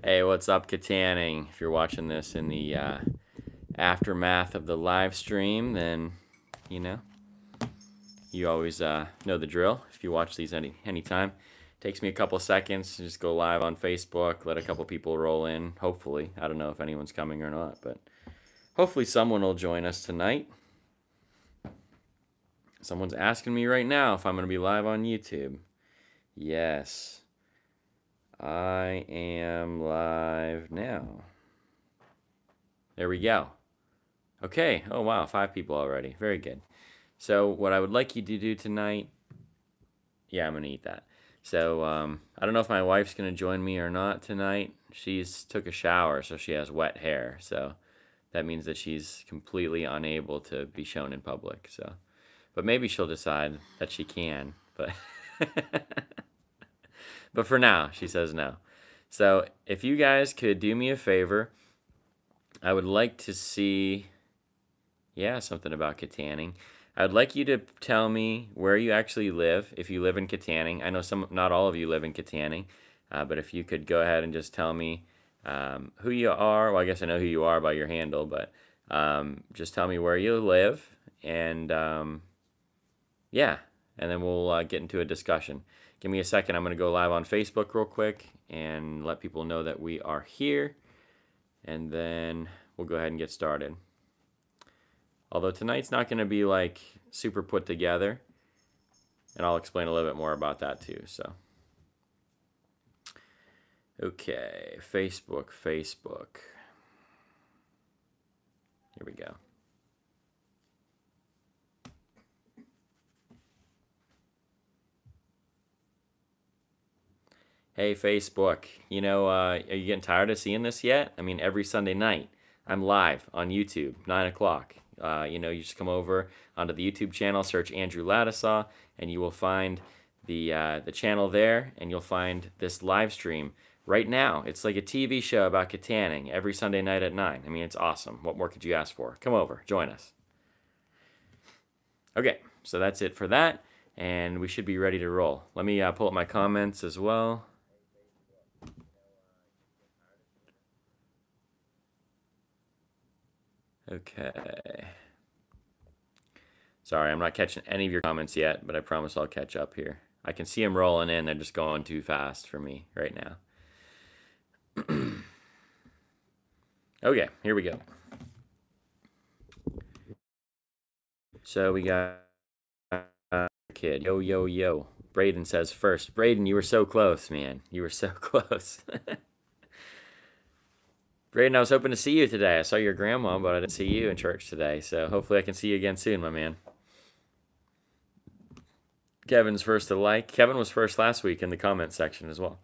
Hey, what's up, Kittanning? If you're watching this in the aftermath of the live stream, then, you know, you always know the drill. If you watch these anytime, it takes me a couple seconds to just go live on Facebook, let a couple people roll in, hopefully. I don't know if anyone's coming or not, but hopefully someone will join us tonight. Someone's asking me right now if I'm going to be live on YouTube. Yes, I am live now. There we go. Okay. Oh, wow. 5 people already. Very good. So what I would like you to do tonight... Yeah, I'm going to eat that. So I don't know if my wife's going to join me or not tonight. She's took a shower, so she has wet hair. So that means that she's completely unable to be shown in public. So, but maybe she'll decide that she can. But but for now, she says no. So if you guys could do me a favor, I would like to see, yeah, something about Kittanning. I'd like you to tell me where you actually live, if you live in Kittanning. I know not all of you live in Kittanning, but if you could go ahead and just tell me who you are. Well, I guess I know who you are by your handle, but just tell me where you live, and yeah, and then we'll get into a discussion. Give me a second. I'm going to go live on Facebook real quick and let people know that we are here, and then we'll go ahead and get started. Although tonight's not going to be like super put together, and I'll explain a little bit more about that too. So, okay, Facebook. Here we go. Hey, Facebook, you know, are you getting tired of seeing this yet? I mean, every Sunday night, I'm live on YouTube, 9 o'clock. You know, you just come over onto the YouTube channel, search Andrew Ladisaw, and you will find the channel there, and you'll find this live stream right now. It's like a TV show about Kittanning every Sunday night at 9. I mean, it's awesome. What more could you ask for? Come over, join us. Okay, so that's it for that, and we should be ready to roll. Let me pull up my comments as well. Okay. Sorry, I'm not catching any of your comments yet, but I promise I'll catch up here. I can see them rolling in. They're just going too fast for me right now. Okay, here we go. So we got kid. Yo, yo, yo. Braden says first. Braden, you were so close, man. You were so close. Braden, I was hoping to see you today. I saw your grandma, but I didn't see you in church today. So hopefully I can see you again soon, my man. Kevin's first to like. Kevin was first last week in the comment section as well.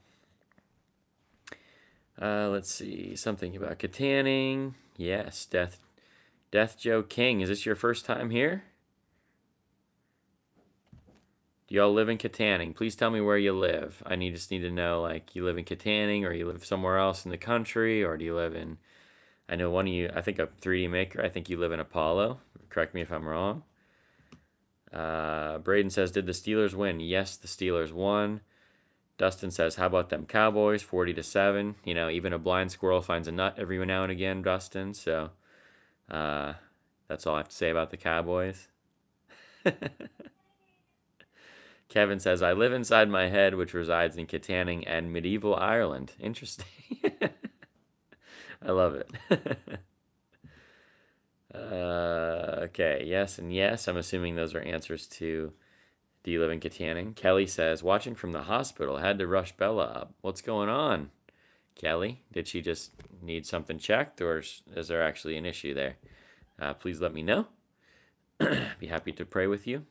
Let's see. Something about Kittanning. Yes, Death Joe King. Is this your first time here? Do y'all live in Kittanning? Please tell me where you live. I just need to know, like, you live in Kittanning, or you live somewhere else in the country, or do you live in, I know one of you, I think a 3D maker, I think you live in Apollo. Correct me if I'm wrong. Braden says, did the Steelers win? Yes, the Steelers won. Dustin says, how about them Cowboys, 40-7? You know, even a blind squirrel finds a nut every now and again, Dustin. So that's all I have to say about the Cowboys. Kevin says, I live inside my head, which resides in Kittanning and medieval Ireland. Interesting. I love it. Okay, yes and yes. I'm assuming those are answers to, do you live in Kittanning? Kelly says, watching from the hospital. Had to rush Bella up. What's going on, Kelly? Did she just need something checked, or is there actually an issue there? Please let me know. Be happy to pray with you.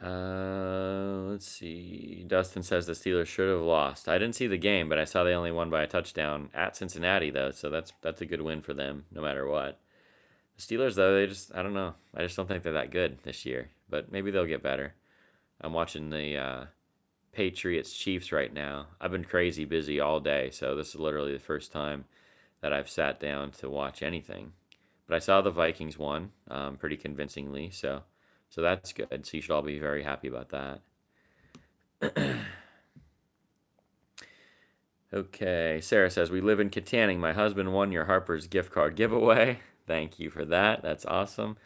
Let's see. Dustin says the Steelers should have lost. I didn't see the game, but I saw they only won by a touchdown at Cincinnati, though, so that's a good win for them, no matter what. The Steelers, though, I don't know. I just don't think they're that good this year, but maybe they'll get better. I'm watching the Patriots-Chiefs right now. I've been crazy busy all day, so this is literally the first time that I've sat down to watch anything. But I saw the Vikings won pretty convincingly, so that's good. So you should all be very happy about that. Okay, Sarah says, we live in Kittanning. My husband won your Harper's gift card giveaway. Thank you for that. That's awesome.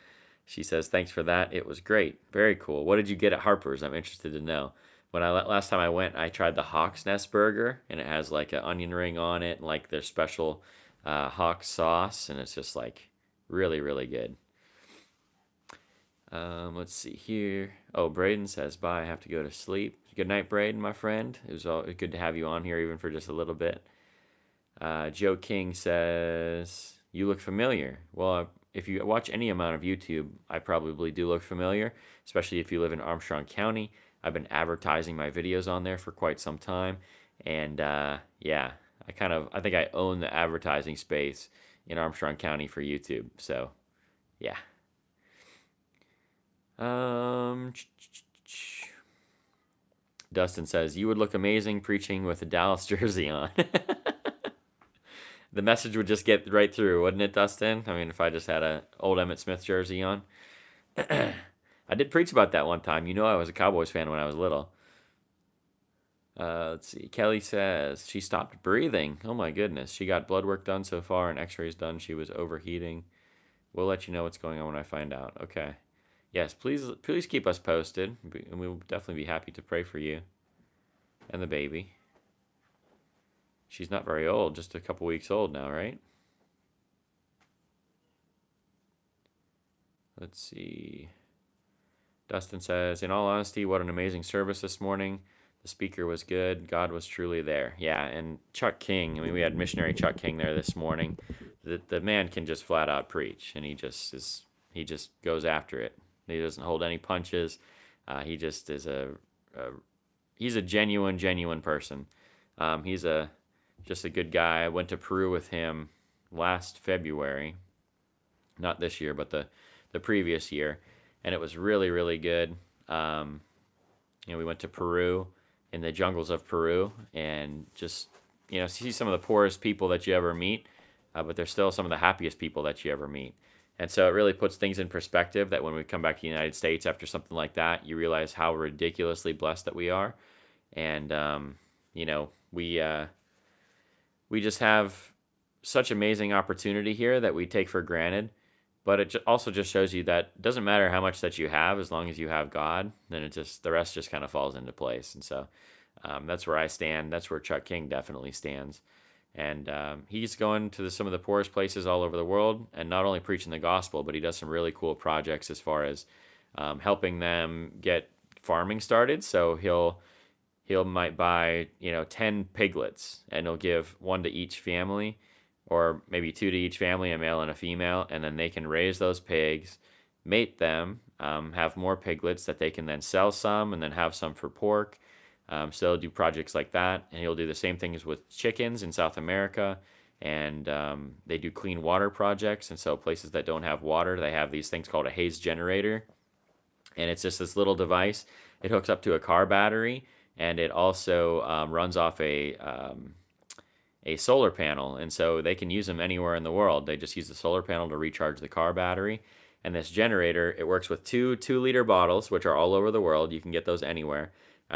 She says, thanks for that. It was great. Very cool. What did you get at Harper's? I'm interested to know. Last time I went, I tried the Hawk's Nest burger, and it has like an onion ring on it, and like their special hawk sauce, and it's just like really, really good. Let's see here. Oh, Braden says, bye. I have to go to sleep. Good night, Braden, my friend. It was good to have you on here, even for just a little bit. Joe King says, you look familiar. Well, if you watch any amount of YouTube, I probably do look familiar, especially if you live in Armstrong County. I've been advertising my videos on there for quite some time. And yeah, I think I own the advertising space in Armstrong County for YouTube. So, yeah. Dustin says, you would look amazing preaching with a Dallas jersey on. The message would just get right through, wouldn't it, Dustin? I mean, if I just had a old Emmitt Smith jersey on. I did preach about that one time. You know I was a Cowboys fan when I was little. Let's see. Kelly says, she stopped breathing. Oh, my goodness. She got blood work done so far and x-rays done. She was overheating. We'll let you know what's going on when I find out. Okay. Yes, please keep us posted, and we'll definitely be happy to pray for you and the baby. She's not very old, just a couple weeks old now, right? Let's see. Dustin says, in all honesty, what an amazing service this morning. The speaker was good. God was truly there. Yeah, and Chuck King, I mean, we had missionary Chuck King there this morning. The man can just flat out preach, and he just goes after it. He doesn't hold any punches. He just is he's a genuine person. He's just a good guy. I went to Peru with him last February, not this year, but the previous year, and it was really, really good. We went to Peru, in the jungles of Peru, and just see some of the poorest people that you ever meet, but they're still some of the happiest people that you ever meet. And so it really puts things in perspective that when we come back to the United States after something like that, you realize how ridiculously blessed that we are. And, we just have such amazing opportunity here that we take for granted. But it also just shows you that it doesn't matter how much that you have, as long as you have God, then the rest just kind of falls into place. And so that's where I stand. That's where Chuck King definitely stands. And he's going to some of the poorest places all over the world, and not only preaching the gospel, but he does some really cool projects as far as helping them get farming started. So he'll might buy 10 piglets, and he'll give one to each family, or maybe two to each family, a male and a female, and then they can raise those pigs, mate them, have more piglets that they can then sell some, and then have some for pork. So he'll do projects like that, and he'll do the same things with chickens in South America, and they do clean water projects. And so places that don't have water, they have these things called a haze generator, and it's just this little device. It hooks up to a car battery, and it also runs off a solar panel, and so they can use them anywhere in the world. They just use the solar panel to recharge the car battery. And this generator, it works with two 2-liter bottles, which are all over the world. You can get those anywhere.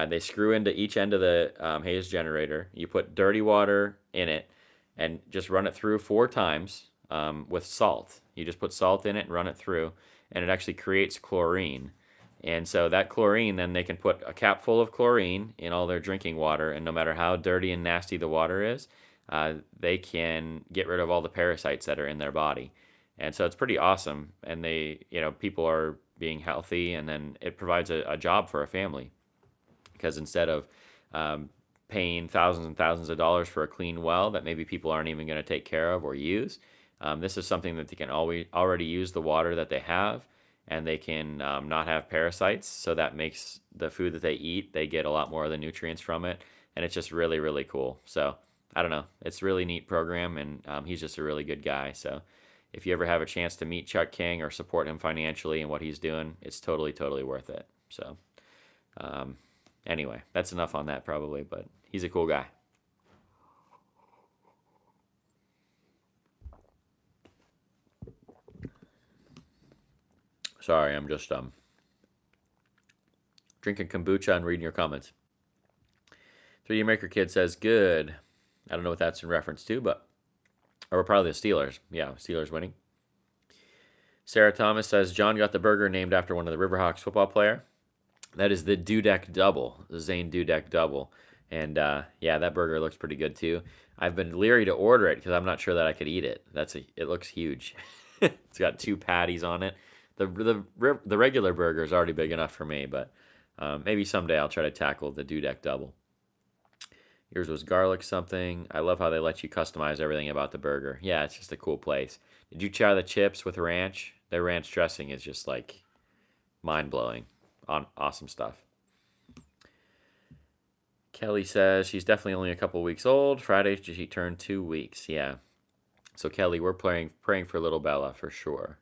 They screw into each end of the haze generator. You put dirty water in it and just run it through 4 times with salt. You just put salt in it and run it through, and it actually creates chlorine. And so that chlorine, then they can put a cap full of chlorine in all their drinking water, and no matter how dirty and nasty the water is, they can get rid of all the parasites that are in their body. And so it's pretty awesome. And people are being healthy, and then it provides a job for a family. Because instead of paying thousands and thousands of dollars for a clean well that maybe people aren't even going to take care of or use, this is something that they can already use the water that they have, and they can not have parasites. So that makes the food that they eat, they get a lot more of the nutrients from it. And it's just really, really cool. So I don't know. It's a really neat program, and he's just a really good guy. So if you ever have a chance to meet Chuck King or support him financially and what he's doing, it's totally, totally worth it. So anyway, that's enough on that probably, but he's a cool guy. Sorry, I'm just drinking kombucha and reading your comments. 3D Maker Kid says, good. I don't know what that's in reference to, but or probably the Steelers. Yeah, Steelers winning. Sarah Thomas says John got the burger named after one of the Riverhawks football player. That is the Dudek Double, the Zane Dudek Double. And yeah, that burger looks pretty good too. I've been leery to order it because I'm not sure that I could eat it. It looks huge. It's got 2 patties on it. The regular burger is already big enough for me, but maybe someday I'll try to tackle the Dudek Double. Yours was garlic something. I love how they let you customize everything about the burger. Yeah, it's just a cool place. Did you try the chips with ranch? Their ranch dressing is just like mind-blowing. Awesome stuff. Kelly says she's definitely only a couple weeks old. Friday she turned 2 weeks. Yeah. So Kelly, we're praying for little Bella for sure.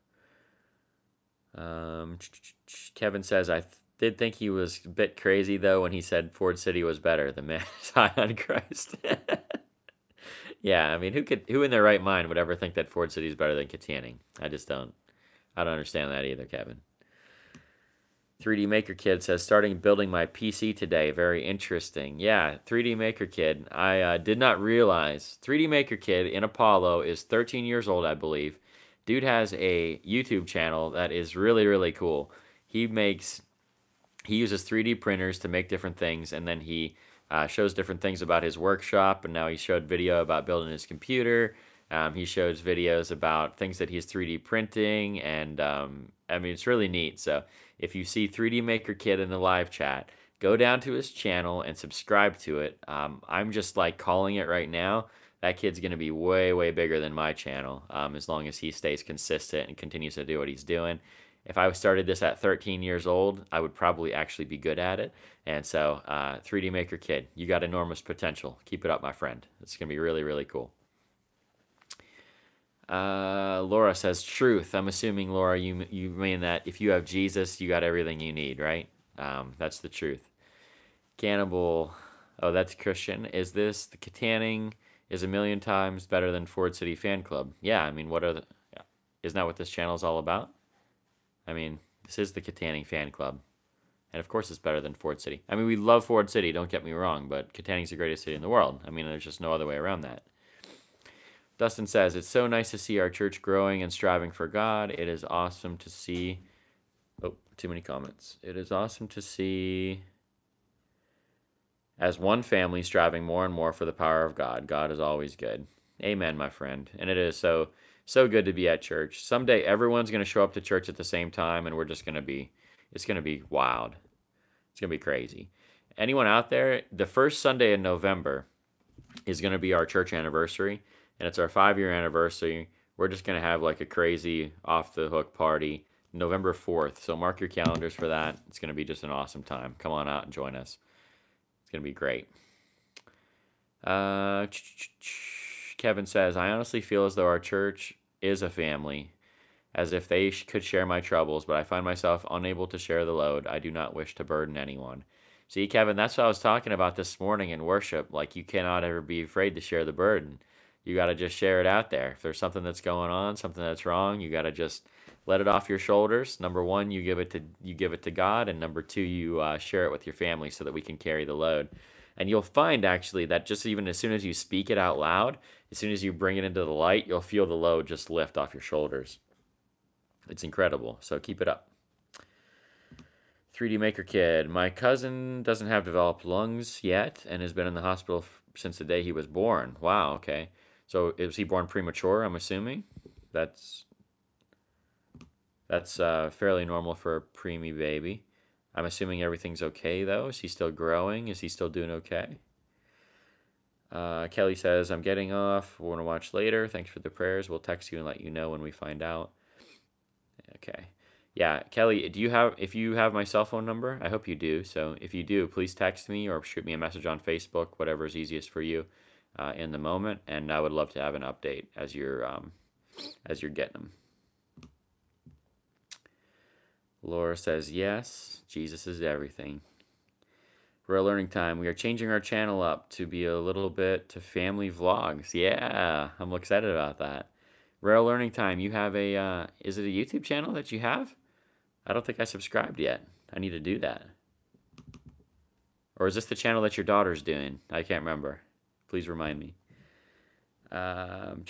Kevin says I did think he was a bit crazy though when he said Ford City was better. The man is high on Christ. Yeah, I mean, who in their right mind would ever think that Ford City is better than Kittanning? I just don't. I don't understand that either, Kevin. 3D Maker Kid says, starting building my PC today. Very interesting. Yeah, 3D Maker Kid. I did not realize 3D Maker Kid in Apollo is 13 years old, I believe. Dude has a YouTube channel that is really, really cool. He uses 3D printers to make different things, and then he shows different things about his workshop, and now he showed video about building his computer. He shows videos about things that he's 3D printing, and I mean, it's really neat. So if you see 3D Maker Kid in the live chat, go down to his channel and subscribe to it. I'm just like calling it right now. That kid's going to be way, way bigger than my channel as long as he stays consistent and continues to do what he's doing. If I started this at 13 years old, I would probably actually be good at it. And so 3D Maker Kid, you got enormous potential. Keep it up, my friend. It's going to be really, really cool. Laura says truth. I'm assuming, Laura, you mean that if you have Jesus, you got everything you need, right? That's the truth. Cannibal. Oh, that's Christian. Is this the Kittanning is a million times better than Ford City Fan Club? Yeah, I mean, isn't that what this channel is all about? I mean, this is the Kittanning Fan Club. And of course it's better than Ford City. I mean, we love Ford City, don't get me wrong, but Kittanning's the greatest city in the world. I mean, there's just no other way around that. Dustin says, it's so nice to see our church growing and striving for God. It is awesome to see... Oh, too many comments. It is awesome to see... as one family striving more and more for the power of God. God is always good. Amen, my friend. And it is so good to be at church. Someday everyone's going to show up to church at the same time, and we're just going to be... it's going to be wild. It's going to be crazy. Anyone out there, the first Sunday in November is going to be our church anniversary, and it's our 5-year anniversary. We're just going to have like a crazy off-the-hook party November 4th. So mark your calendars for that. It's going to be just an awesome time. Come on out and join us. It's going to be great. Kevin says, I honestly feel as though our church is a family, as if they could share my troubles, but I find myself unable to share the load. I do not wish to burden anyone. See, Kevin, that's what I was talking about this morning in worship. Like, you cannot ever be afraid to share the burden. You got to just share it out there. If there's something that's going on, something that's wrong, you got to just let it off your shoulders. Number one, you give it to God, and number two, you share it with your family so that we can carry the load. And you'll find actually that just even as soon as you speak it out loud, as soon as you bring it into the light, you'll feel the load just lift off your shoulders. It's incredible. So keep it up. 3D Maker Kid. My cousin doesn't have developed lungs yet and has been in the hospital since the day he was born. Wow, okay. So was he born premature, I'm assuming? That's fairly normal for a preemie baby. I'm assuming everything's okay, though. Is he still growing? Is he still doing okay? Kelly says, I'm getting off. We're going to watch later. Thanks for the prayers. We'll text you and let you know when we find out. Okay. Yeah, Kelly, if you have my cell phone number? I hope you do. So if you do, please text me or shoot me a message on Facebook, whatever is easiest for you in the moment. And I would love to have an update as you're getting them. Laura says, yes, Jesus is everything. Real Learning Time. We are changing our channel up to be a little bit to family vlogs. Yeah, I'm excited about that. Real Learning Time, you have is it a YouTube channel that you have? I don't think I subscribed yet. I need to do that. Or is this the channel that your daughter's doing? I can't remember. Please remind me. Um,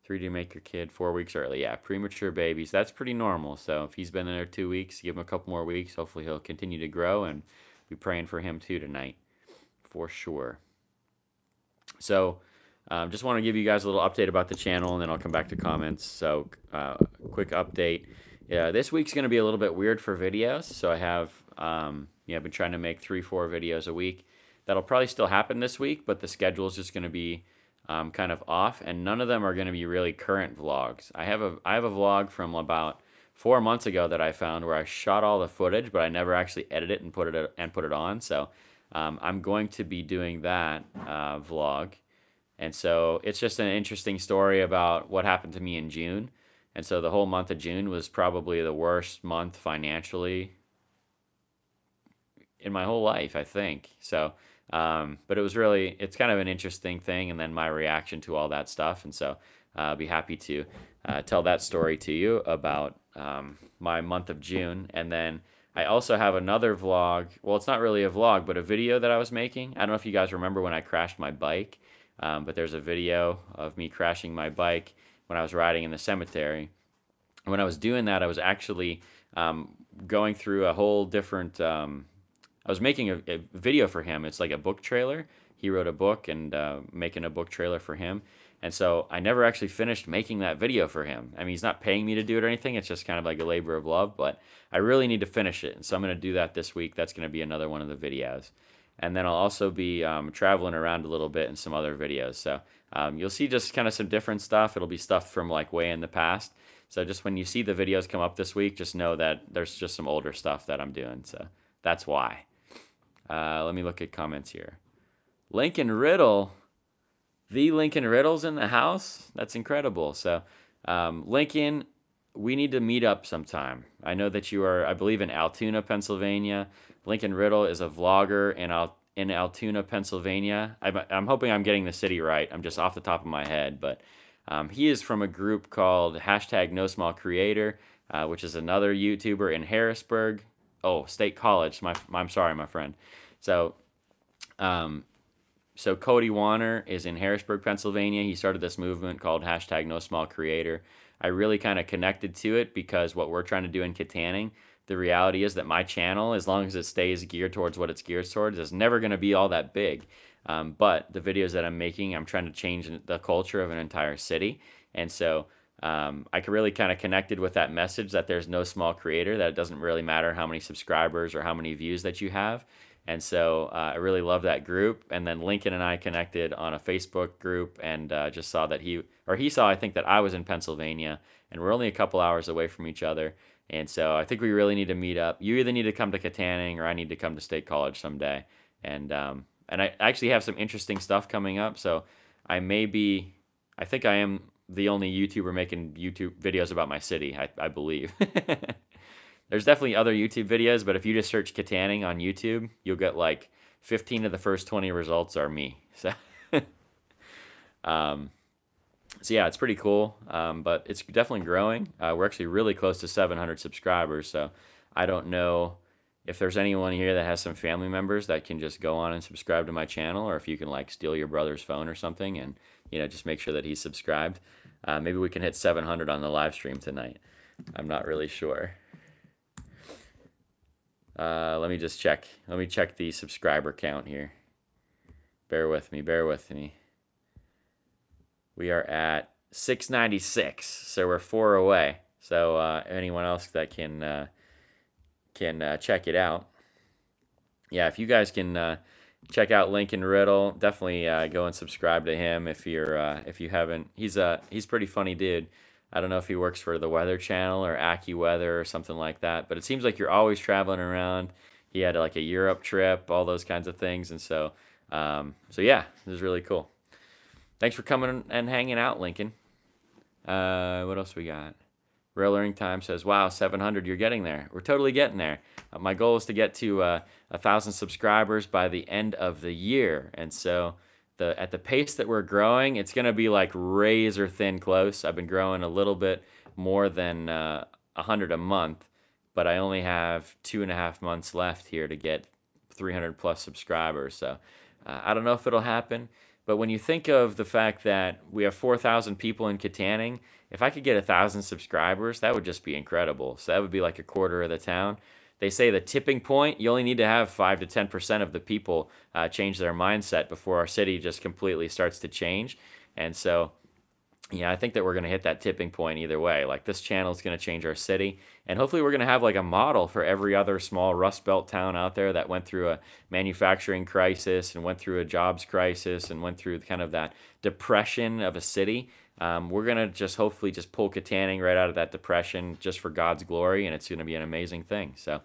3D make your kid 4 weeks early. Yeah, premature babies. That's pretty normal. So if he's been in there 2 weeks, give him a couple more weeks. Hopefully he'll continue to grow, and be praying for him too tonight, for sure. So just want to give you guys a little update about the channel, and then I'll come back to comments. So quick update. Yeah, this week's going to be a little bit weird for videos. So I have, I've been trying to make 3-4 videos a week. That'll probably still happen this week, but the schedule is just going to be kind of off, and none of them are going to be really current vlogs. I have a vlog from about 4 months ago that I found where I shot all the footage, but I never actually edited it and put it on. So I'm going to be doing that vlog, and so it's just an interesting story about what happened to me in June. And so the whole month of June was probably the worst month financially in my whole life, I think. So, but it's kind of an interesting thing, and then my reaction to all that stuff. And so I'll be happy to tell that story to you about my month of June. And then I also have another vlog. Well, it's not really a vlog, but a video that I was making. I don't know if you guys remember when I crashed my bike, but there's a video of me crashing my bike when I was riding in the cemetery. When I was doing that, I was actually going through a whole different... I was making a video for him. It's like a book trailer. He wrote a book, and making a book trailer for him. And so I never actually finished making that video for him. I mean, he's not paying me to do it or anything. It's just kind of like a labor of love, but I really need to finish it. And so I'm going to do that this week. That's going to be another one of the videos. And then I'll also be traveling around a little bit in some other videos. So you'll see just kind of some different stuff. It'll be stuff from like way in the past. So just when you see the videos come up this week, just know that there's just some older stuff that I'm doing. So that's why. Let me look at comments here. Lincoln Riddle. The Lincoln Riddle's in the house? That's incredible. So, Lincoln, we need to meet up sometime. I know that you are, I believe, in Altoona, Pennsylvania. Lincoln Riddle is a vlogger in Altoona, Pennsylvania. I'm hoping I'm getting the city right. I'm just off the top of my head. But he is from a group called #NoSmallCreator, which is another YouTuber in Harrisburg. Oh, State College. I'm sorry, my friend. So, so Cody Warner is in Harrisburg, Pennsylvania. He started this movement called #NoSmallCreator. I really kind of connected to it because what we're trying to do in Kittanning, the reality is that my channel, as long as it stays geared towards what it's geared towards, is never going to be all that big. But the videos that I'm making, I'm trying to change the culture of an entire city. And so I really kind of connected with that message that there's no small creator, that it doesn't really matter how many subscribers or how many views that you have. And so I really love that group. And then Lincoln and I connected on a Facebook group, and just saw that he saw, I think, that I was in Pennsylvania, and we're only a couple hours away from each other. And so I think we really need to meet up. You either need to come to Kittanning, or I need to come to State College someday. And I actually have some interesting stuff coming up. So I think I am the only YouTuber making YouTube videos about my city, I believe. There's definitely other YouTube videos, but if you just search Kittanning on YouTube, you'll get like 15 of the first 20 results are me. So, so yeah, it's pretty cool, but it's definitely growing. We're actually really close to 700 subscribers, so I don't know if there's anyone here that has some family members that can just go on and subscribe to my channel, or if you can like steal your brother's phone or something and just make sure that he's subscribed. Maybe we can hit 700 on the live stream tonight. I'm not really sure. Let me just check. Let me check the subscriber count here. Bear with me. Bear with me. We are at 696, so we're 4 away. So anyone else that can check it out. Yeah, if you guys can check out Lincoln Riddle, definitely go and subscribe to him if you haven't. He's pretty funny dude. I don't know if he works for the Weather Channel or AccuWeather or something like that, but it seems like you're always traveling around. He had like a Europe trip, all those kinds of things, and so yeah, this is really cool. Thanks for coming and hanging out, Lincoln. What else we got? Real Learning Time says, wow, 700, you're getting there. We're totally getting there. My goal is to get to 1,000 subscribers by the end of the year, and so at the pace that we're growing, it's going to be like razor thin close. I've been growing a little bit more than 100 a month, but I only have 2.5 months left here to get 300 plus subscribers. So I don't know if it'll happen, but when you think of the fact that we have 4,000 people in Kittanning, if I could get 1,000 subscribers, that would just be incredible. So that would be like a quarter of the town. They say the tipping point, you only need to have 5 to 10% of the people change their mindset before our city just completely starts to change. And so, yeah, I think that we're going to hit that tipping point either way. Like, this channel is going to change our city, and hopefully we're going to have like a model for every other small Rust Belt town out there that went through a manufacturing crisis and went through a jobs crisis and went through kind of that depression of a city. We're going to just hopefully just pull Kittanning right out of that depression just for God's glory, and it's going to be an amazing thing. So,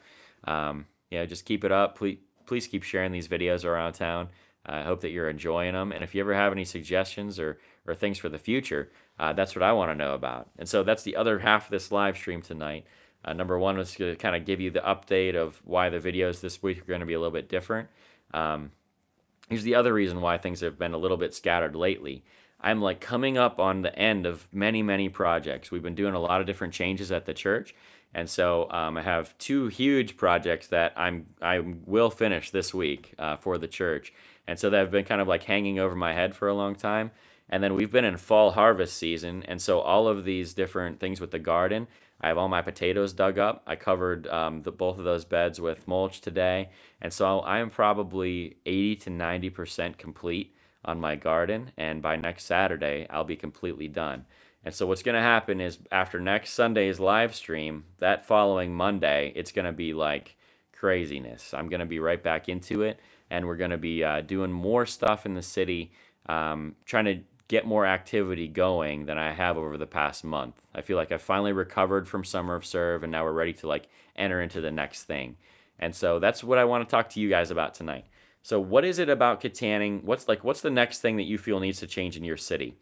yeah, just keep it up. Please keep sharing these videos around town. I hope that you're enjoying them. And if you ever have any suggestions or things for the future, that's what I want to know about. And so that's the other half of this live stream tonight. Number one was to kind of give you the update of why the videos this week are going to be a little bit different. Here's the other reason why things have been a little bit scattered lately. I'm like coming up on the end of many, many projects. We've been doing a lot of different changes at the church. And so I have 2 huge projects that I will finish this week for the church. And so that have been kind of like hanging over my head for a long time. And then we've been in fall harvest season. And so all of these different things with the garden, I have all my potatoes dug up. I covered both of those beds with mulch today. And so I am probably 80 to 90% complete on my garden. And by next Saturday, I'll be completely done. And so what's going to happen is after next Sunday's live stream, that following Monday, it's going to be like craziness. I'm going to be right back into it, and we're going to be doing more stuff in the city, trying to get more activity going than I have over the past month. I feel like I've finally recovered from Summer of Serve, and now we're ready to like enter into the next thing. And so that's what I want to talk to you guys about tonight. So what is it about Kittanning? What's the next thing that you feel needs to change in your city?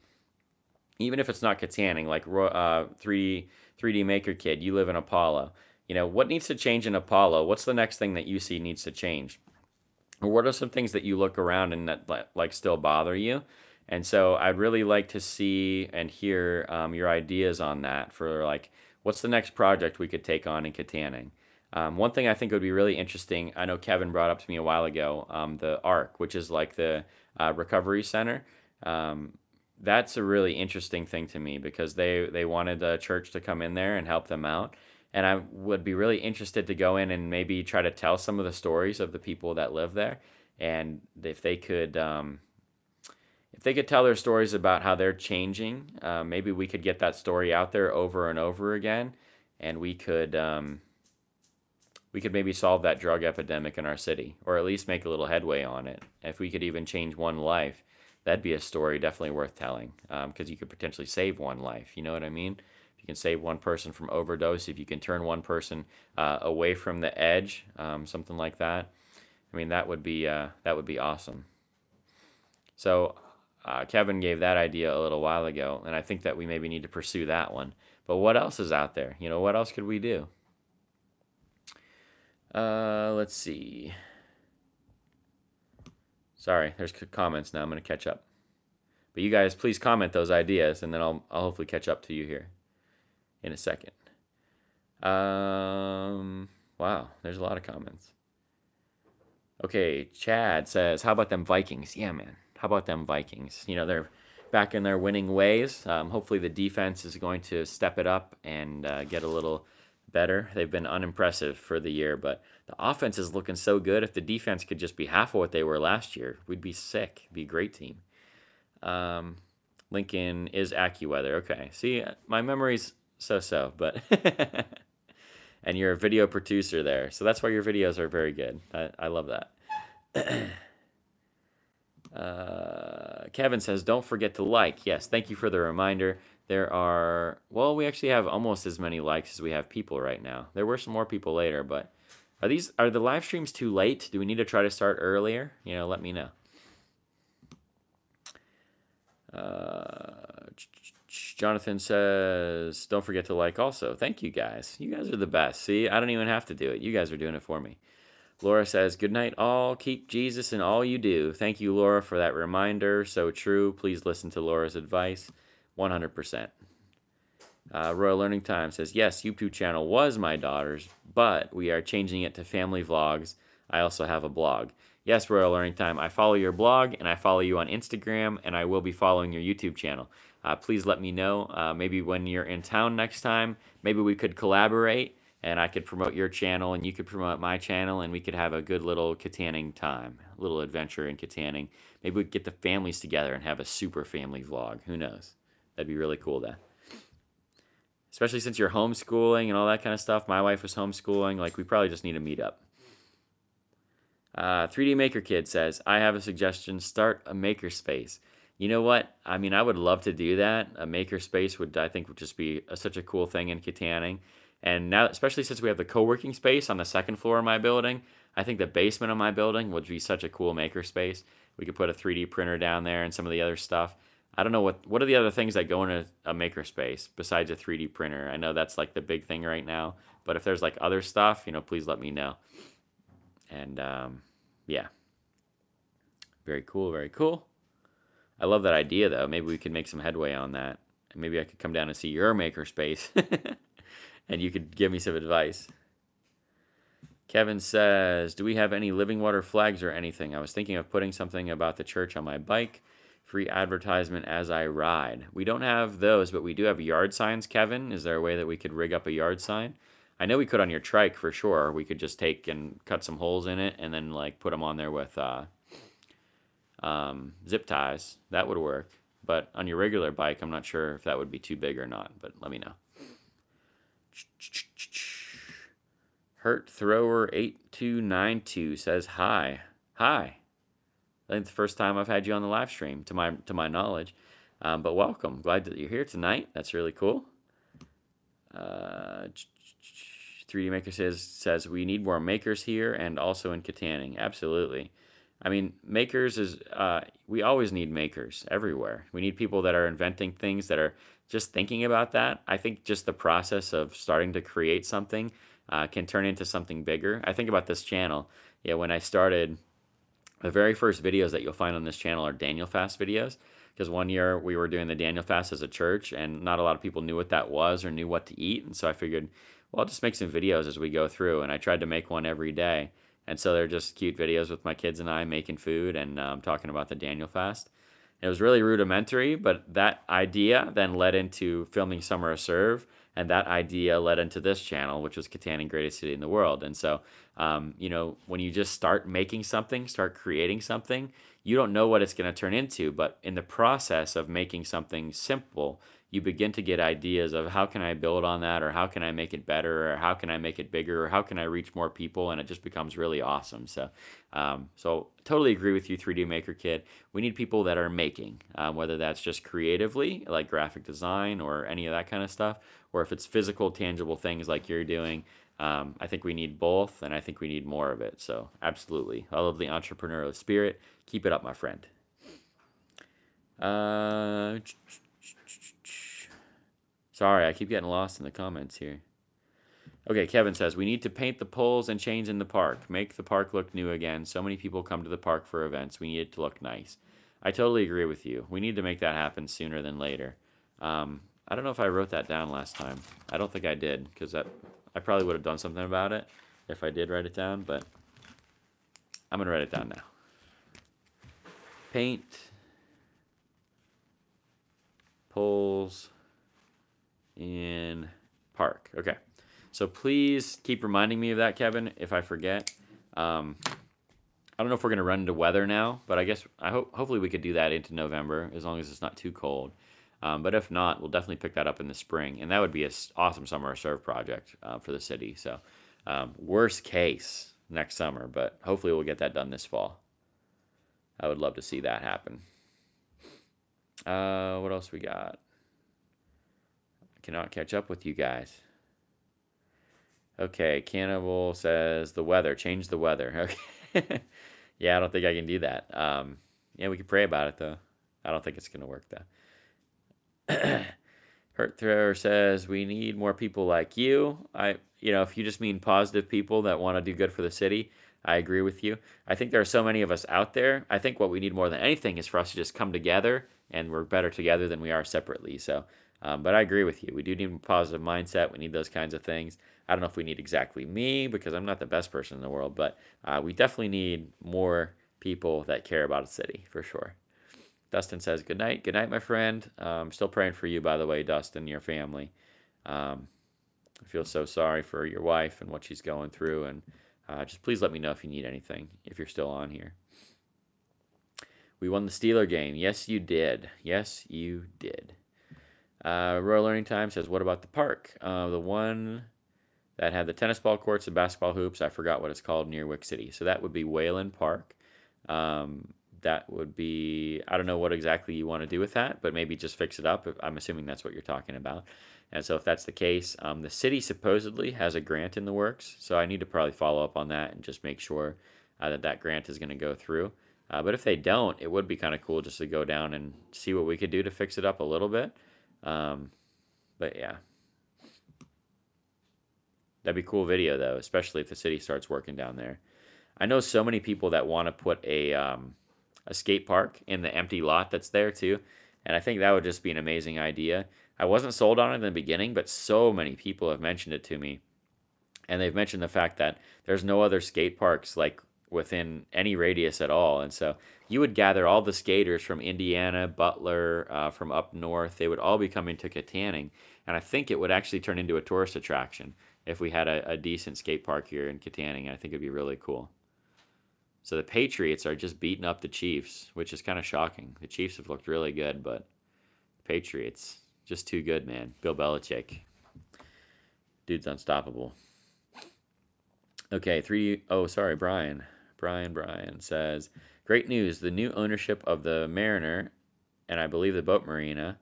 Even if it's not Kittanning, like 3D Maker Kid, you live in Apollo. You know, what needs to change in Apollo? What's the next thing that you see needs to change? Or what are some things that you look around and that like still bother you? And so I'd really like to see and hear your ideas on that for like, what's the next project we could take on in Kittanning? One thing I think would be really interesting, I know Kevin brought up to me a while ago, the ARC, which is like the recovery center. That's a really interesting thing to me because they wanted the church to come in there and help them out. And I would be really interested to go in and maybe try to tell some of the stories of the people that live there. And if they could tell their stories about how they're changing, maybe we could get that story out there over and over again. And we could maybe solve that drug epidemic in our city, or at least make a little headway on it. If we could even change one life, that'd be a story definitely worth telling, because you could potentially save one life. You know what I mean? If you can save one person from overdose, if you can turn one person away from the edge, something like that. I mean, that would be awesome. So Kevin gave that idea a little while ago, and I think that we maybe need to pursue that one. But what else is out there? You know, what else could we do? Let's see. Sorry, there's comments now. I'm going to catch up. But you guys, please comment those ideas, and then I'll hopefully catch up to you here in a second. Wow, there's a lot of comments. Okay, Chad says, how about them Vikings? Yeah, man. How about them Vikings? You know, they're back in their winning ways. Hopefully the defense is going to step it up and get a little better. They've been unimpressive for the year, but the offense is looking so good. If the defense could just be half of what they were last year, we'd be sick. It'd be a great team. Lincoln is AccuWeather. Okay, see, my memory's so-so, but... And you're a video producer there, so that's why your videos are very good. I love that. Kevin says, don't forget to like. Yes, thank you for the reminder. There are, well, we actually have almost as many likes as we have people right now. There were some more people later, but are the live streams too late? Do we need to try to start earlier? You know, let me know. Jonathan says, don't forget to like also. Thank you, guys. You guys are the best. See, I don't even have to do it. You guys are doing it for me. Laura says, good night, all. Keep Jesus in all you do. Thank you, Laura, for that reminder. So true. Please listen to Laura's advice. 100%. Royal Learning Time says, yes, YouTube channel was my daughter's, but we are changing it to family vlogs. I also have a blog. Yes, Royal Learning Time. I follow your blog, and I follow you on Instagram, and I will be following your YouTube channel. Please let me know. Maybe when you're in town next time, maybe we could collaborate, and I could promote your channel, and you could promote my channel, and we could have a good little Kittanning time, a little adventure in Kittanning. Maybe we could get the families together and have a super family vlog. Who knows? That'd be really cool, though. Especially since you're homeschooling and all that kind of stuff. My wife was homeschooling. Like, we probably just need to meet up. 3D Maker Kid says, I have a suggestion. Start a makerspace. You know what? I mean, I would love to do that. A makerspace would, I think, would just be such a cool thing in Kittanning. And now, especially since we have the co-working space on the second floor of my building, I think the basement of my building would be such a cool makerspace. We could put a 3D printer down there and some of the other stuff. I don't know what are the other things that go in a makerspace besides a 3D printer. I know that's like the big thing right now. But if there's like other stuff, please let me know. And yeah, very cool, very cool. I love that idea, though. Maybe we could make some headway on that. And maybe I could come down and see your makerspace, and you could give me some advice. Kevin says, do we have any living water flags or anything? I was thinking of putting something about the church on my bike. Free advertisement as I ride. We don't have those, but we do have yard signs, Kevin. Is there a way that we could rig up a yard sign? I know we could on your trike for sure. We could just take and cut some holes in it and then like put them on there with zip ties. That would work. But on your regular bike, I'm not sure if that would be too big or not, but let me know. Hurt Thrower 8292 says hi. Hi. I think it's the first time I've had you on the live stream, to my knowledge. But welcome. Glad that you're here tonight. That's really cool. 3D Maker says we need more makers here and also in Kittanning. Absolutely. I mean, makers is we always need makers everywhere. We need people that are inventing things, that are just thinking about that. I think just the process of starting to create something can turn into something bigger. I think about this channel. Yeah, when I started, the very first videos that you'll find on this channel are Daniel Fast videos. Because one year we were doing the Daniel Fast as a church, and not a lot of people knew what that was or knew what to eat. And so I figured, well, I'll just make some videos as we go through. And I tried to make one every day. And so they're just cute videos with my kids and I making food and talking about the Daniel Fast. It was really rudimentary, but that idea then led into filming Summer of Serve. And that idea led into this channel, which was Kittanning, Greatest City in the World. And so, when you just start making something, start creating something, you don't know what it's going to turn into. But in the process of making something simple, you begin to get ideas of how can I build on that, or how can I make it better, or how can I make it bigger, or how can I reach more people, and it just becomes really awesome. So totally agree with you, 3D Maker Kid. We need people that are making, whether that's just creatively, like graphic design or any of that kind of stuff, or if it's physical, tangible things like you're doing. I think we need both, and I think we need more of it. So absolutely. I love the entrepreneurial spirit. Keep it up, my friend. Sorry, I keep getting lost in the comments here. Okay, Kevin says, we need to paint the poles and chains in the park. Make the park look new again. So many people come to the park for events. We need it to look nice. I totally agree with you. We need to make that happen sooner than later. I don't know if I wrote that down last time. I don't think I did, because I probably would have done something about it if I did write it down, but I'm going to write it down now. Paint poles in park. Okay. So please keep reminding me of that, Kevin, if I forget. I don't know if we're going to run into weather now, but hopefully we could do that into November, as long as it's not too cold. But if not, we'll definitely pick that up in the spring. And that would be an awesome Summer of Serve project for the city. So worst case, next summer, but hopefully we'll get that done this fall. I would love to see that happen. What else we got? I cannot catch up with you guys. Okay, Cannibal says the weather. Change the weather. Okay. Yeah, I don't think I can do that. Yeah, we can pray about it, though. I don't think it's going to work, though. Hurt Thrower says we need more people like you. If you just mean positive people that want to do good for the city, I agree with you. I think there are so many of us out there. I think what we need more than anything is for us to just come together, and we're better together than we are separately. So, but I agree with you. We do need a positive mindset. We need those kinds of things. I don't know if we need exactly me because I'm not the best person in the world, but we definitely need more people that care about a city for sure. Dustin says, good night. Good night, my friend. Still praying for you, by the way, Dustin, your family. Um, I feel so sorry for your wife and what she's going through. And just please let me know if you need anything, if you're still on here. We won the Steeler game. Yes, you did. Yes, you did. Royal Learning Time says, what about the park? The one that had the tennis ball courts and basketball hoops. I forgot what it's called near Wick City. So that would be Wayland Park. That would be, I don't know what exactly you want to do with that, but maybe just fix it up. I'm assuming that's what you're talking about. And so if that's the case, the city supposedly has a grant in the works. So I need to probably follow up on that and just make sure that that grant is going to go through. But if they don't, it would be kind of cool just to go down and see what we could do to fix it up a little bit. But yeah. That'd be a cool video, though, especially if the city starts working down there. I know so many people that want to put a skate park in the empty lot that's there, too. And I think that would just be an amazing idea. I wasn't sold on it in the beginning, but so many people have mentioned it to me. And they've mentioned the fact that there's no other skate parks, like, within any radius at all. And so you would gather all the skaters from Indiana, Butler, from up north. They would all be coming to Kittanning. And I think it would actually turn into a tourist attraction if we had a decent skate park here in Kittanning. I think it'd be really cool. So the Patriots are just beating up the Chiefs, which is kind of shocking. The Chiefs have looked really good, but the Patriots, just too good, man. Bill Belichick. Dude's unstoppable. Okay, Brian. Brian says, great news. The new ownership of the Mariner, and I believe the boat marina,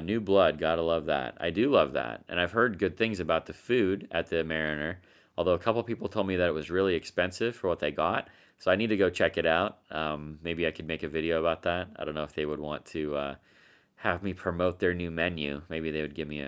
new blood. Gotta love that. I do love that. And I've heard good things about the food at the Mariner, although a couple people told me that it was really expensive for what they got. So I need to go check it out. Maybe I could make a video about that. I don't know if they would want to have me promote their new menu. Maybe they would give me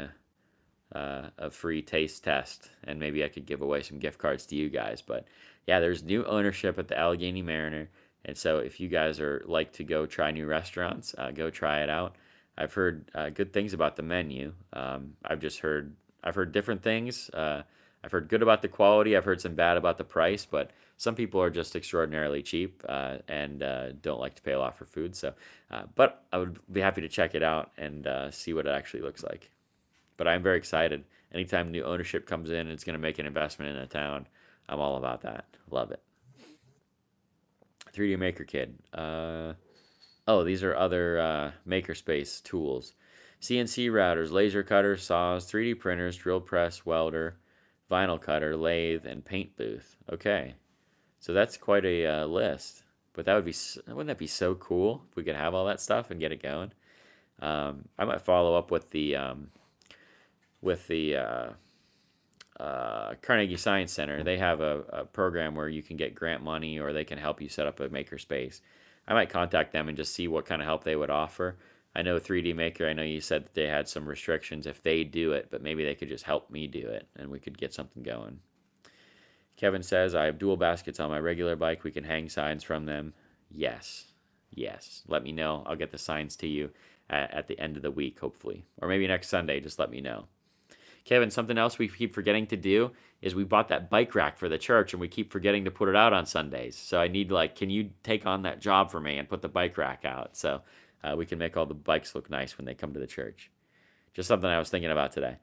a free taste test, and maybe I could give away some gift cards to you guys. But yeah, there's new ownership at the Allegheny Mariner, and so if you guys like to go try new restaurants, go try it out. I've heard good things about the menu. I've heard different things. I've heard good about the quality. I've heard some bad about the price, but some people are just extraordinarily cheap and don't like to pay a lot for food. So, but I would be happy to check it out and see what it actually looks like. But I'm very excited. Anytime new ownership comes in and it's going to make an investment in a town, I'm all about that. Love it. 3D Maker Kid. These are other makerspace tools. CNC routers, laser cutters, saws, 3D printers, drill press, welder, vinyl cutter, lathe, and paint booth. Okay. So that's quite a list. But wouldn't that be so cool if we could have all that stuff and get it going? I might follow up with the Carnegie Science Center. They have a program where you can get grant money or they can help you set up a makerspace. I might contact them and just see what kind of help they would offer. I know 3D Maker, I know you said that they had some restrictions if they do it, but maybe they could just help me do it and we could get something going. Kevin says, I have dual baskets on my regular bike. We can hang signs from them. Yes. Let me know. I'll get the signs to you at the end of the week, hopefully. Or maybe next Sunday. Just let me know. Kevin, something else we keep forgetting to do is we bought that bike rack for the church and we keep forgetting to put it out on Sundays. So I need, can you take on that job for me and put the bike rack out so we can make all the bikes look nice when they come to the church. Just something I was thinking about today.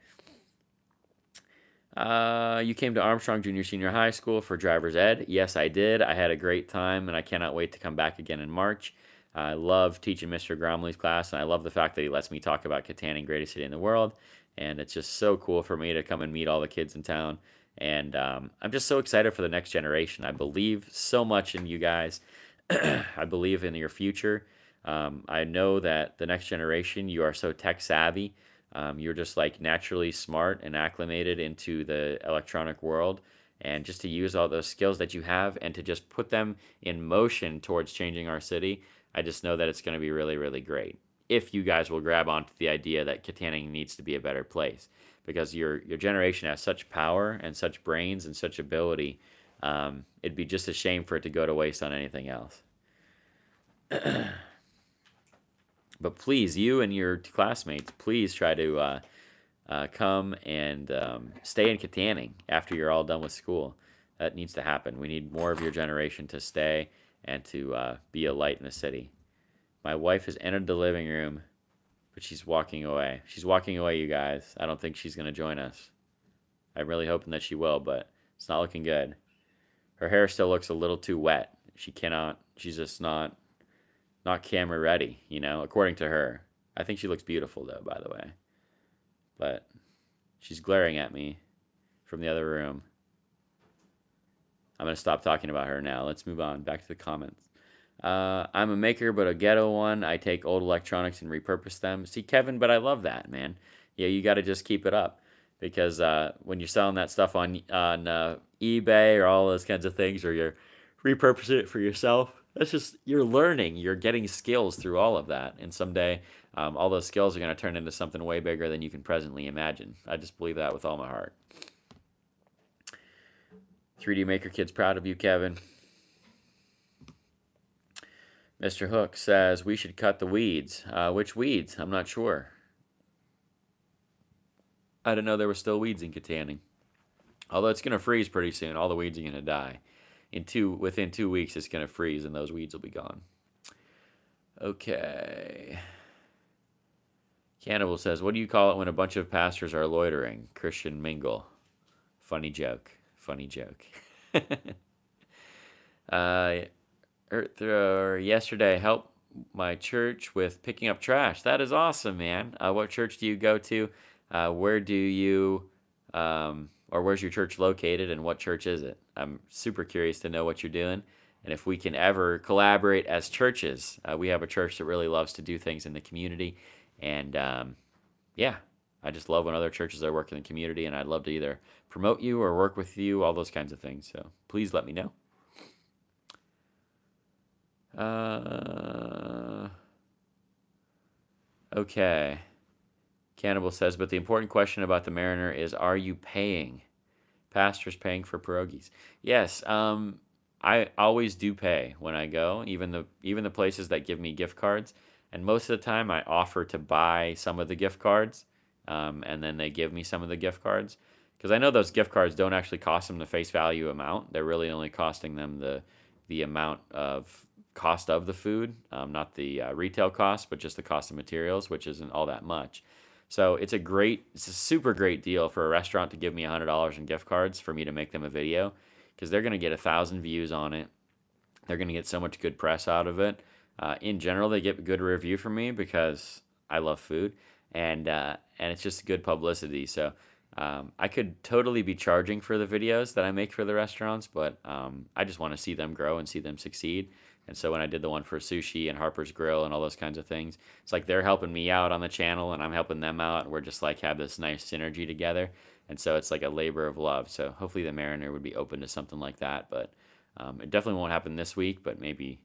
You came to Armstrong Junior Senior High School for driver's ed. Yes, I did. I had a great time, and I cannot wait to come back again in March. I love teaching Mr. Gromley's class, and I love the fact that he lets me talk about Kittanning, greatest city in the world. And it's just so cool for me to come and meet all the kids in town. And I'm just so excited for the next generation. I believe so much in you guys. I believe in your future. I know that the next generation, you are so tech savvy. You're just naturally smart and acclimated into the electronic world. And just to use all those skills that you have and to just put them in motion towards changing our city, I just know that it's going to be really, really great. If you guys will grab onto the idea that Kittanning needs to be a better place, because your generation has such power and such brains and such ability, it'd be just a shame for it to go to waste on anything else. But please, you and your classmates, please try to come and stay in Kittanning after you're all done with school. That needs to happen. We need more of your generation to stay and to be a light in the city. My wife has entered the living room, but she's walking away. She's walking away, you guys. I don't think she's going to join us. I'm really hoping that she will, but it's not looking good. Her hair still looks a little too wet. She's just not camera ready, according to her. I think she looks beautiful, though, by the way. But she's glaring at me from the other room. I'm going to stop talking about her now. Let's move on. Back to the comments. I'm a maker, but a ghetto one. I take old electronics and repurpose them. See, Kevin, but I love that, man. Yeah, you got to just keep it up. Because when you're selling that stuff on eBay or all those kinds of things, or you're repurposing it for yourself, that's just, you're learning. You're getting skills through all of that. And someday, all those skills are going to turn into something way bigger than you can presently imagine. I just believe that with all my heart. 3D Maker Kid's proud of you, Kevin. Mr. Hook says we should cut the weeds. Which weeds? I'm not sure. I didn't know there were still weeds in Kittanning. Although it's going to freeze pretty soon. All the weeds are going to die. Within 2 weeks, it's going to freeze and those weeds will be gone. Okay. Cannibal says, what do you call it when a bunch of pastors are loitering? Christian mingle. Funny joke. Funny joke. Yesterday, helped my church with picking up trash. That is awesome, man. What church do you go to? Where's your church located, and what church is it? I'm super curious to know what you're doing, and if we can ever collaborate as churches. We have a church that really loves to do things in the community, and yeah, I just love when other churches are working in the community, and I'd love to either promote you or work with you, all those kinds of things. So please let me know. Okay. Cannibal says, but the important question about the Mariner is, are you paying? Pastors paying for pierogies. Yes, I always do pay when I go, even the places that give me gift cards. And most of the time I offer to buy some of the gift cards, and then they give me some of the gift cards. Because I know those gift cards don't actually cost them the face value amount. They're really only costing them the amount of cost of the food, not the retail cost, but just the cost of materials, which isn't all that much. So it's a super great deal for a restaurant to give me $100 in gift cards for me to make them a video, because they're going to get 1,000 views on it. They're going to get so much good press out of it. In general, they get good review from me because I love food, and it's just good publicity. So I could totally be charging for the videos that I make for the restaurants, but I just want to see them grow and see them succeed. And so when I did the one for sushi and Harper's Grill and all those kinds of things, it's like they're helping me out on the channel and I'm helping them out, and we're just like have this nice synergy together. And so it's like a labor of love. So hopefully the Mariner would be open to something like that. But it definitely won't happen this week, but maybe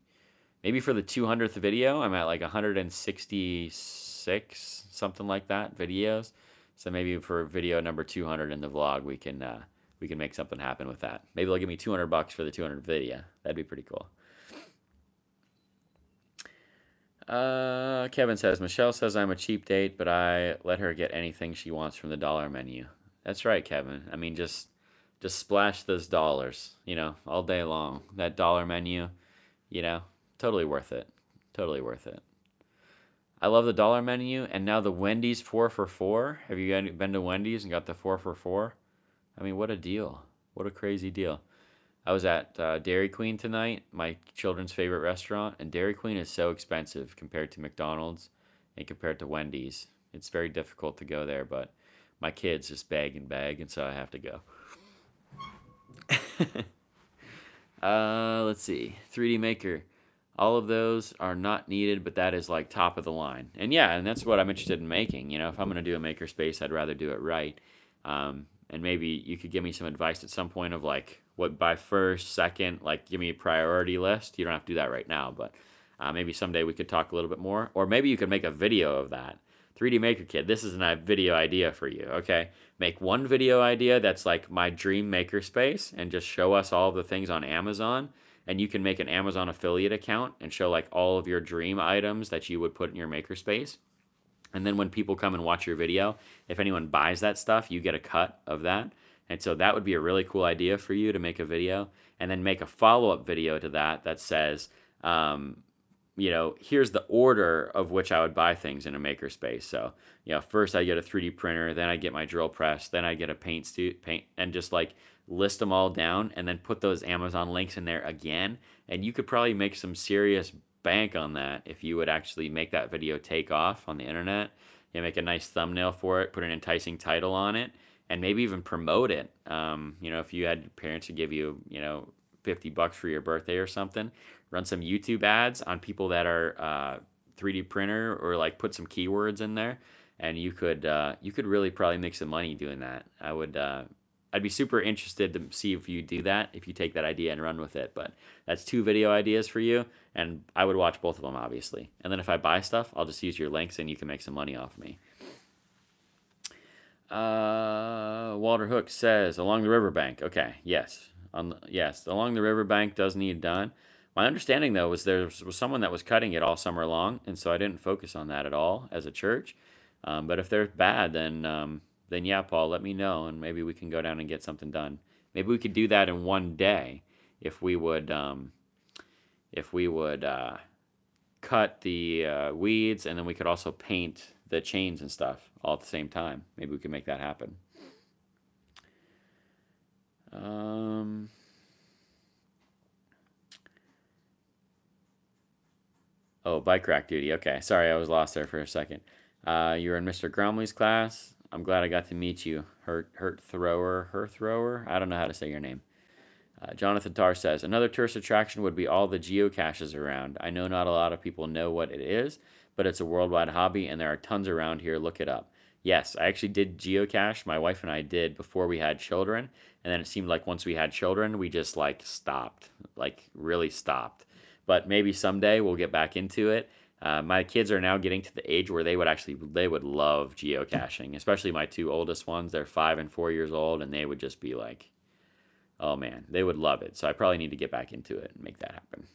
for the 200th video. I'm at like 166, something like that, videos. So maybe for video number 200 in the vlog, we can make something happen with that. Maybe they'll give me $200 for the 200th video. That'd be pretty cool. Kevin says, Michelle says I'm a cheap date, but I let her get anything she wants from the dollar menu. That's right, Kevin. I mean, just splash those dollars, all day long. That dollar menu, totally worth it. Totally worth it. I love the dollar menu, and now the Wendy's 4 for $4. Have you been to Wendy's and got the 4 for $4? I mean, what a deal. What a crazy deal. I was at Dairy Queen tonight, my children's favorite restaurant, and Dairy Queen is so expensive compared to McDonald's and compared to Wendy's. It's very difficult to go there, but my kids just beg, and so I have to go. Let's see. 3D Maker. All of those are not needed, but that is like top of the line. And yeah, and that's what I'm interested in making. If I'm going to do a makerspace, I'd rather do it right. And maybe you could give me some advice at some point of like what by first, second, like give me a priority list. You don't have to do that right now, but maybe someday we could talk a little bit more. Or maybe you could make a video of that. 3D Maker Kid, this is a video idea for you, okay? Make one video idea that's like my dream makerspace and just show us all the things on Amazon. And you can make an Amazon affiliate account and show like all of your dream items that you would put in your makerspace. And then when people come and watch your video, if anyone buys that stuff, you get a cut of that. And so that would be a really cool idea for you to make a video, and then make a follow-up video to that that says, here's the order of which I would buy things in a makerspace. So, first I get a 3D printer, then I get my drill press, then I get a paint, and just like list them all down, and then put those Amazon links in there again. And you could probably make some serious bank on that if you would actually make that video take off on the internet. Make a nice thumbnail for it, put an enticing title on it, and maybe even promote it. If you had parents who give you, $50 for your birthday or something, run some YouTube ads on people that are 3D printer, or like put some keywords in there, and you could really probably make some money doing that. I'd be super interested to see if you do that, if you take that idea and run with it. But that's 2 video ideas for you, and I would watch both of them, obviously. And then if I buy stuff, I'll just use your links, and you can make some money off me. Walter Hook says, along the riverbank. Okay, yes. Yes, along the riverbank does need done. My understanding, though, was there was someone that was cutting it all summer long, and so I didn't focus on that at all as a church. But if they're bad, then yeah, Paul, let me know, and maybe we can go down and get something done. Maybe we could do that in one day if we would cut the weeds, and then we could also paint the chains and stuff all at the same time. Maybe we could make that happen. Oh, bike rack duty. Okay, sorry, I was lost there for a second. You were in Mr. Gromley's class. I'm glad I got to meet you. Her thrower. I don't know how to say your name. Jonathan Tarr says, another tourist attraction would be all the geocaches around. I know not a lot of people know what it is, but it's a worldwide hobby, and there are tons around here. Look it up. Yes, I actually did geocache. My wife and I did before we had children, and then it seemed like once we had children, we just stopped, really stopped. But maybe someday we'll get back into it. My kids are now getting to the age where they would love geocaching, especially my 2 oldest ones. They're 5 and 4 years old, and they would just be like, oh man, they would love it. So I probably need to get back into it and make that happen.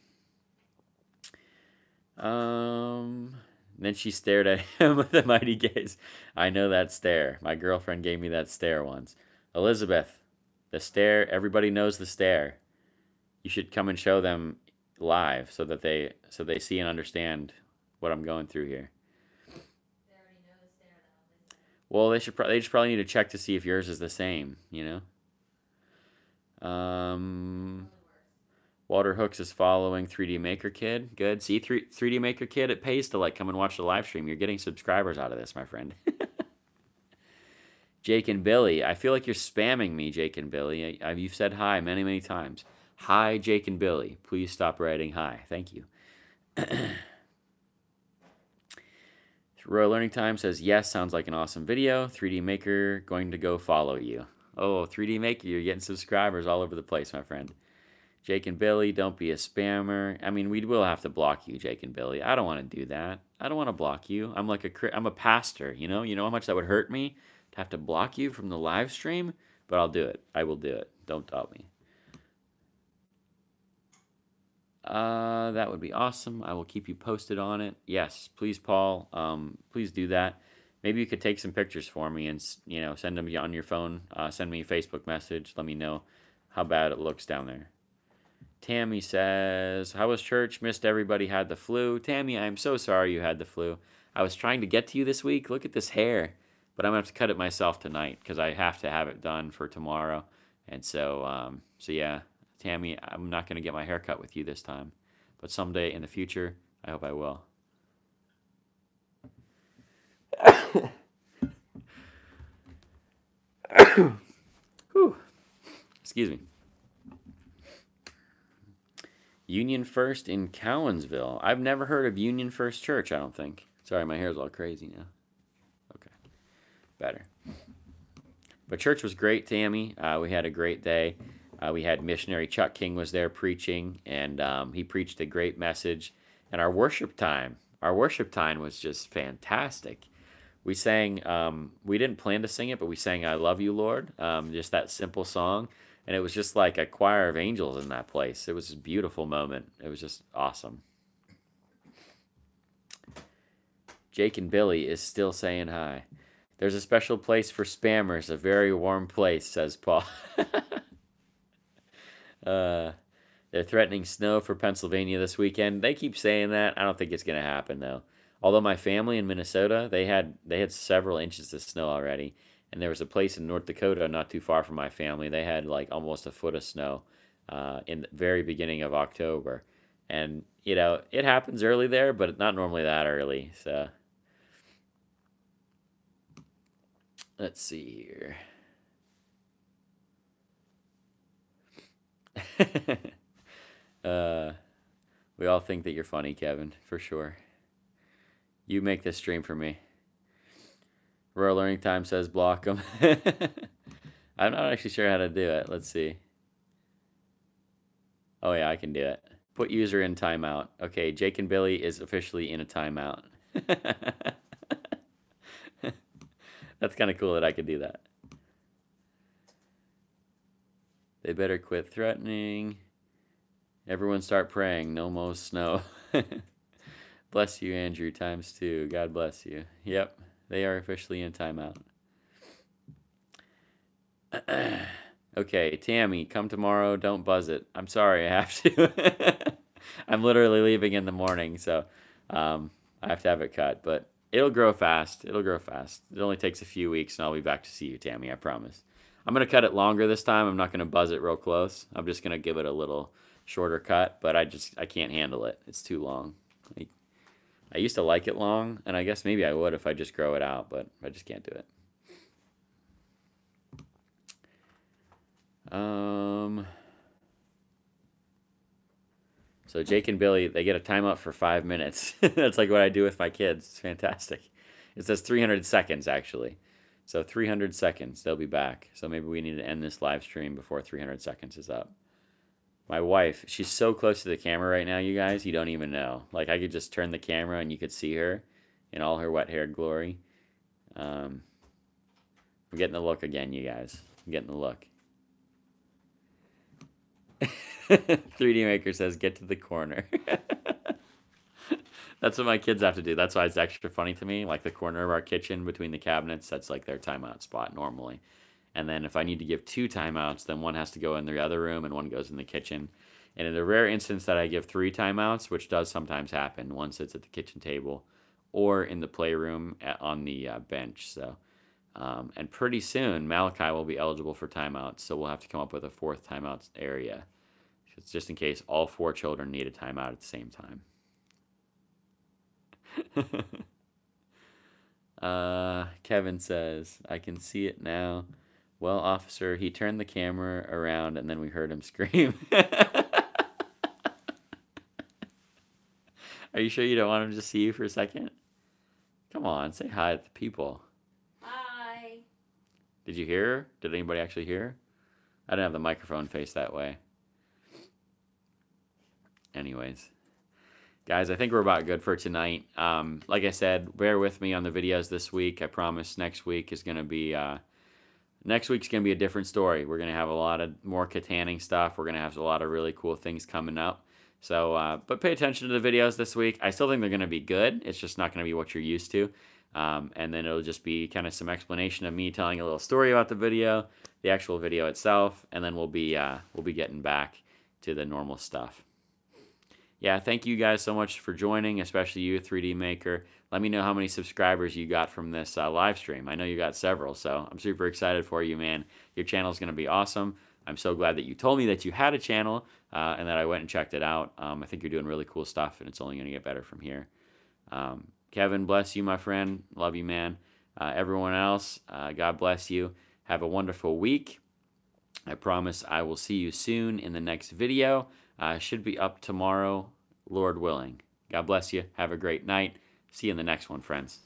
Then she stared at him with a mighty gaze. I know that stare. My girlfriend gave me that stare once. Elizabeth, the stare, everybody knows the stare. You should come and show them live so they see and understand what I'm going through here. They already know the stare though. Well, they just probably need to check to see if yours is the same, Walter Hooks is following 3D Maker Kid. Good. See, 3D Maker Kid, it pays to come and watch the live stream. You're getting subscribers out of this, my friend. Jake and Billy. I feel like you're spamming me, Jake and Billy. You've said hi many, many times. Hi, Jake and Billy. Please stop writing hi. Thank you. Royal Learning Time says, yes, sounds like an awesome video. 3D Maker going to go follow you. Oh, 3D Maker, you're getting subscribers all over the place, my friend. Jake and Billy, don't be a spammer. I mean, we will have to block you, Jake and Billy. I don't want to do that. I don't want to block you. I'm a pastor, You know how much that would hurt me to have to block you from the live stream? But I'll do it. I will do it. Don't doubt me. That would be awesome. I will keep you posted on it. Yes, please, Paul. Please do that. Maybe you could take some pictures for me and send them on your phone. Send me a Facebook message. Let me know how bad it looks down there. Tammy says, how was church? Missed everybody had the flu. Tammy, I'm so sorry you had the flu. I was trying to get to you this week. Look at this hair. But I'm going to have to cut it myself tonight because I have to have it done for tomorrow. And so yeah, Tammy, I'm not going to get my hair cut with you this time. But someday in the future, I hope I will. Whew. Excuse me. Union First in Cowansville. I've never heard of Union First Church, I don't think. Sorry, my hair's all crazy now. Okay. Better. But church was great, Tammy. We had a great day. We had missionary Chuck King was there preaching, and he preached a great message. And our worship time was just fantastic. We sang, we didn't plan to sing it, but we sang I Love You, Lord, just that simple song. And it was just like a choir of angels in that place. It was a beautiful moment. It was just awesome. Jake and Billy is still saying hi. There's a special place for spammers, a very warm place, says Paul. uh, they're threatening snow for Pennsylvania this weekend. They keep saying that. I don't think it's going to happen, though. Although my family in Minnesota, they had several inches of snow already. And there was a place in North Dakota not too far from my family. They had like almost a foot of snow in the very beginning of October. And, it happens early there, but not normally that early. So, let's see here. We all think that you're funny, Kevin, for sure. You make this stream for me. Royal Learning Time says block them. I'm not actually sure how to do it. Let's see. Oh, yeah, I can do it. Put user in timeout. Okay, Jake and Billy is officially in a timeout. That's kind of cool that I could do that. They better quit threatening. Everyone start praying. No more snow. Bless you, Andrew, ×2. God bless you. Yep, they are officially in timeout. Okay, Tammy, come tomorrow. Don't buzz it. I'm sorry, I have to. I'm literally leaving in the morning, so I have to have it cut. But it'll grow fast. It'll grow fast. It only takes a few weeks, and I'll be back to see you, Tammy, I promise. I'm going to cut it longer this time. I'm not going to buzz it real close. I'm just going to give it a little shorter cut, but I can't handle it. It's too long. I used to like it long, and I guess maybe I would if I just grow it out, but I just can't do it. So Jake and Billy, they get a timeout for 5 minutes. That's like what I do with my kids. It's fantastic. It says 300 seconds, actually. So 300 seconds, they'll be back. So maybe we need to end this live stream before 300 seconds is up. My wife, she's so close to the camera right now, you guys, you don't even know. Like, I could just turn the camera and you could see her in all her wet-haired glory. I'm getting the look again, you guys. I'm getting the look. 3D Maker says, get to the corner. That's what my kids have to do. That's why it's extra funny to me. Like the corner of our kitchen between the cabinets, that's like their timeout spot normally. And then if I need to give 2 timeouts, then one has to go in the other room and one goes in the kitchen. And in the rare instance that I give 3 timeouts, which does sometimes happen, one sits at the kitchen table or in the playroom on the bench. So, and pretty soon Malachi will be eligible for timeouts. So we'll have to come up with a 4th timeout area. It's just in case all 4 children need a timeout at the same time. Kevin says, I can see it now. Well, officer, he turned the camera around and then we heard him scream. Are you sure you don't want him to see you for a second? Come on, say hi to the people. Hi. Did you hear her? Did anybody actually hear her? I didn't have the microphone faced that way. Anyways. Guys, I think we're about good for tonight. Like I said, bear with me on the videos this week. I promise next week is going to be... Next week's going to be a different story. We're going to have a lot of more Kittanning stuff. We're going to have a lot of really cool things coming up. So, but pay attention to the videos this week. I still think they're going to be good. It's just not going to be what you're used to. And then it'll just be kind of some explanation of me telling a little story about the video, the actual video itself, and then we'll be getting back to the normal stuff. Yeah, thank you guys so much for joining, especially you, 3D Maker. Let me know how many subscribers you got from this live stream. I know you got several, so I'm super excited for you, man. Your channel is going to be awesome. I'm so glad that you told me that you had a channel and that I went and checked it out. I think you're doing really cool stuff, and it's only going to get better from here. Kevin, bless you, my friend. Love you, man. Everyone else, God bless you. Have a wonderful week. I promise I will see you soon in the next video. Should be up tomorrow, Lord willing. God bless you. Have a great night. See you in the next one, friends.